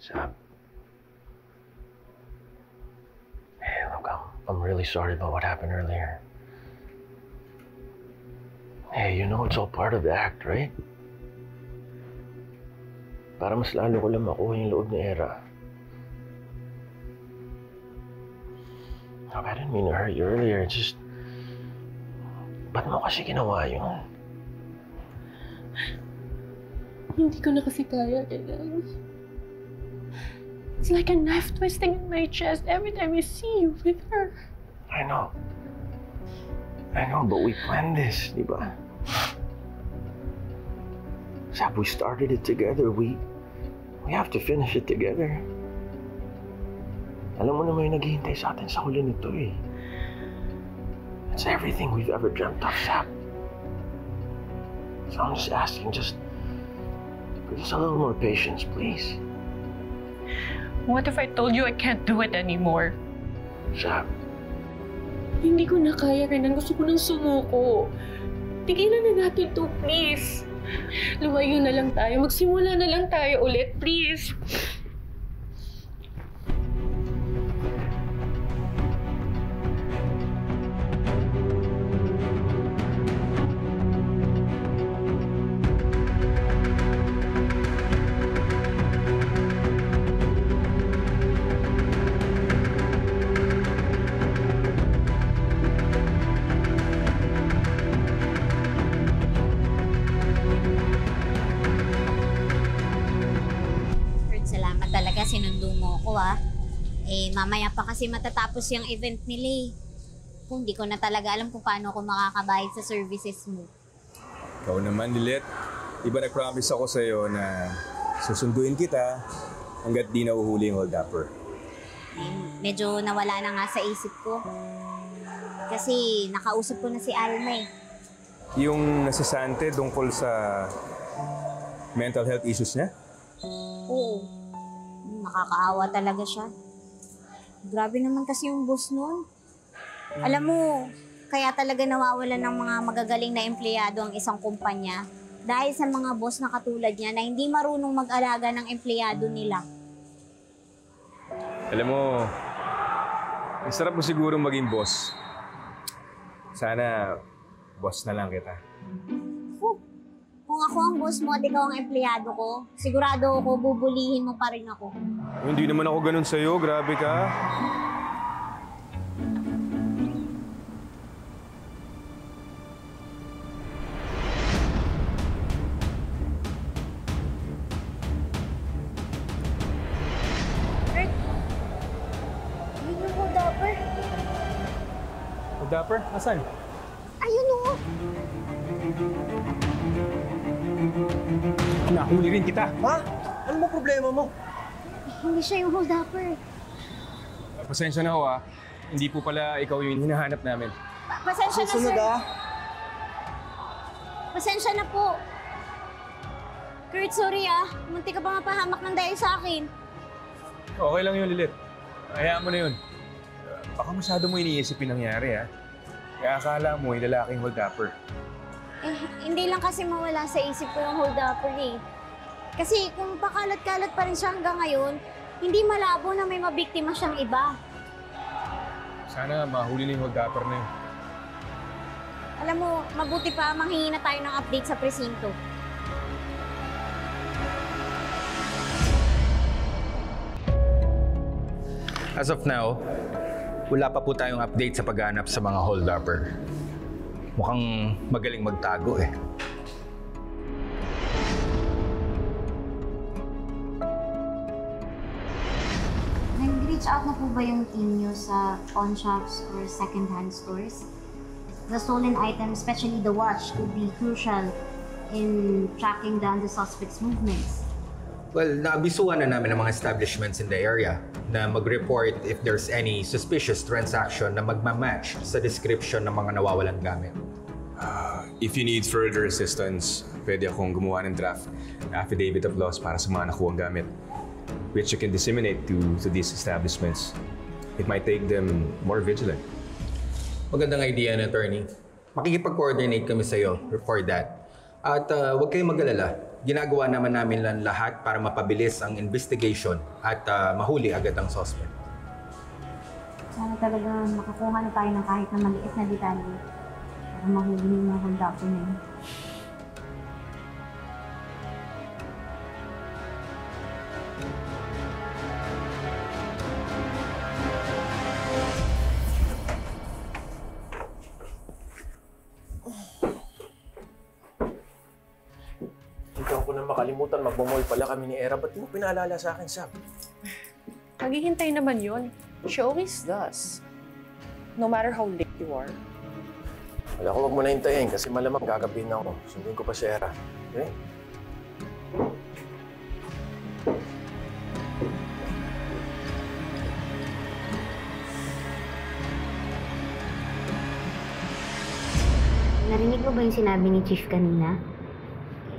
Sab. Hey, look, I'm really sorry about what happened earlier. Hey, you know it's all part of the act, right? Para mas lalo ko lang makuha yung loob ni Era. Look, I didn't mean to hurt you earlier. It's just... Ba't mo kasi ginawa yun? Hindi ko na kasi kaya, Eden. It's like a knife twisting in my chest every time I see you with her. I know, but we planned this, di ba? Sab, we started it together. We have to finish it together. Alam mo na may naghihintay sa atin sa huli nito eh. It's everything we've ever dreamt of, Sab. So I'm just asking, just a little more patience, please. What if I told you I can't do it anymore? Sab. Hindi ko na kaya, Renan. Gusto ko nang sumuko. Tigilan na natin to, please. Lumayo na lang tayo. Magsimula na lang tayo ulit, please. Sinundo mo ako Eh, mamaya pa kasi matatapos yung event nila eh. Kung di ko na talaga alam kung paano ako makakabayad sa services mo. Ikaw naman, Lilet. Diba nag-promise ako sa'yo na susunduin kita hanggat di nauhuli yung hold-upper. Eh, medyo nawala na nga sa isip ko. Kasi nakausap ko na si Alma eh. Yung nasasante tungkol sa mental health issues niya? Oo. Nakakaawa talaga siya. Grabe naman kasi yung boss nun. Alam mo, kaya talaga nawawalan ng mga magagaling na empleyado ang isang kumpanya dahil sa mga boss na katulad niya na hindi marunong mag-alaga ng empleyado nila. Alam mo, ang sarap mo siguro maging boss. Sana, boss na lang kita. Kung ako ang boss mo at ikaw ang empleyado ko, sigurado ako bubulihin mo pa rin ako. Hindi naman ako ganun sa'yo. Grabe ka. Kurt! Ayun yung hold-upper. Hold-upper? Asan? Ayun o! Nahuli rin kita. Ha? Ano mo problema mo? Hindi siya yung hold-upper. Pasensya na ho Hindi po pala ikaw yung hinahanap namin. Pasensya na, Susunod sir. Pasensya na po. Kurt, sorry Munti ka pa mapahamak ng dahil sa akin. Okay lang yun, Lilit. Hayaan mo na yun. Baka masyado mo iniisip yung nangyari, Kaya akala mo yung lalaking hold-upper. Eh, hindi lang kasi mawala sa isip ko yung hold-upper eh. Kasi kung pakalat-kalat pa rin siya hanggang ngayon, hindi malabo na may mabiktima siyang iba. Sana mahuli na yung hold-upper na yun. Alam mo, mabuti pa manghingi na tayo ng update sa presinto. As of now, wala pa po tayong update sa paghahanap sa mga hold-upper. Mukhang magaling magtago eh. Nag-reach out na po ba yung team niyo sa pawn shops or second-hand stores? The stolen items, especially the watch, could be crucial in tracking down the suspect's movements. Well, naabisuhan na namin ang mga establishments in the area na mag-report if there's any suspicious transaction na magmamatch sa description ng mga nawawalang gamit. If you need further assistance, pwede akong gumawa ng draft na affidavit of loss para sa mga nakuwang gamit, which you can disseminate to these establishments. It might take them more vigilant. Magandang idea na, attorney. Makikipag-coordinate kami sa'yo for that. At huwag kayong mag-alala. ginagawa naman namin lang lahat para mapabilis ang investigation at mahuli agad ang suspect. Sana talaga makakuha na tayo ng kahit na maliit na detalye para mahuli yung mga kontakto na yun. Ikaw ko na makalimutan, magmamall pala kami ni Era. Ba't mo pinaalala sa akin, Sam? Maghihintay naman yun. She always does. No matter how late you are. Wala ko, wag mo na hintayin kasi malamang gagabihin ako. Sundin ko pa si Era. Okay? Narinig mo ba yung sinabi ni Chief kanina?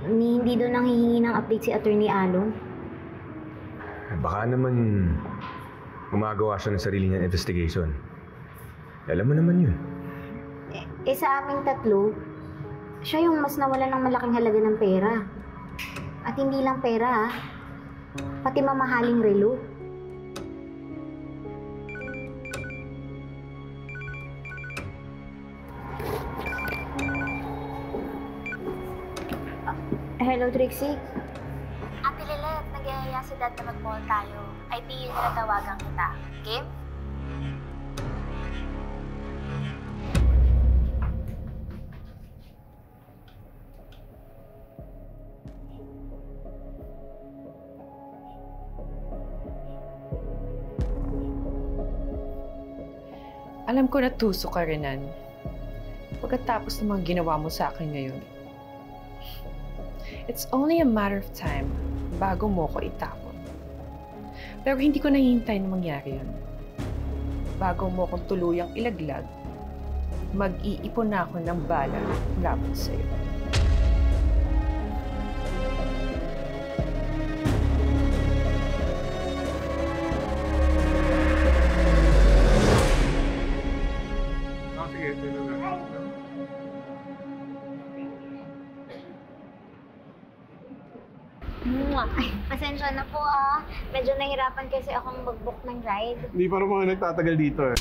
Hindi daw nanghihingi ng update si Attorney Alon. Baka naman gumagawa siya ng sarili niyang investigation. Alam mo naman yun. Sa aming tatlo, siya yung mas nawala ng malaking halaga ng pera. At hindi lang pera, pati mamahaling relo. Hello, Trixie. Ate Lilet, nag-iaya si Dad na mag-mall tayo. Ay, di yun na tawagan kita. Game? Alam ko na tuso ka, Renan. Pagkatapos ng mga ginawa mo sa akin ngayon. It's only a matter of time bago mo ko itapon. Pero hindi ko nahihintay na mangyari yun. Bago mo kong tuluyang ilaglag, mag-iipon na ako ng bala laban sa'yo. Ay, pasensya na po Medyo nahirapan kasi akong mag-book ng ride. Hindi pa rin mga nagtatagal dito eh.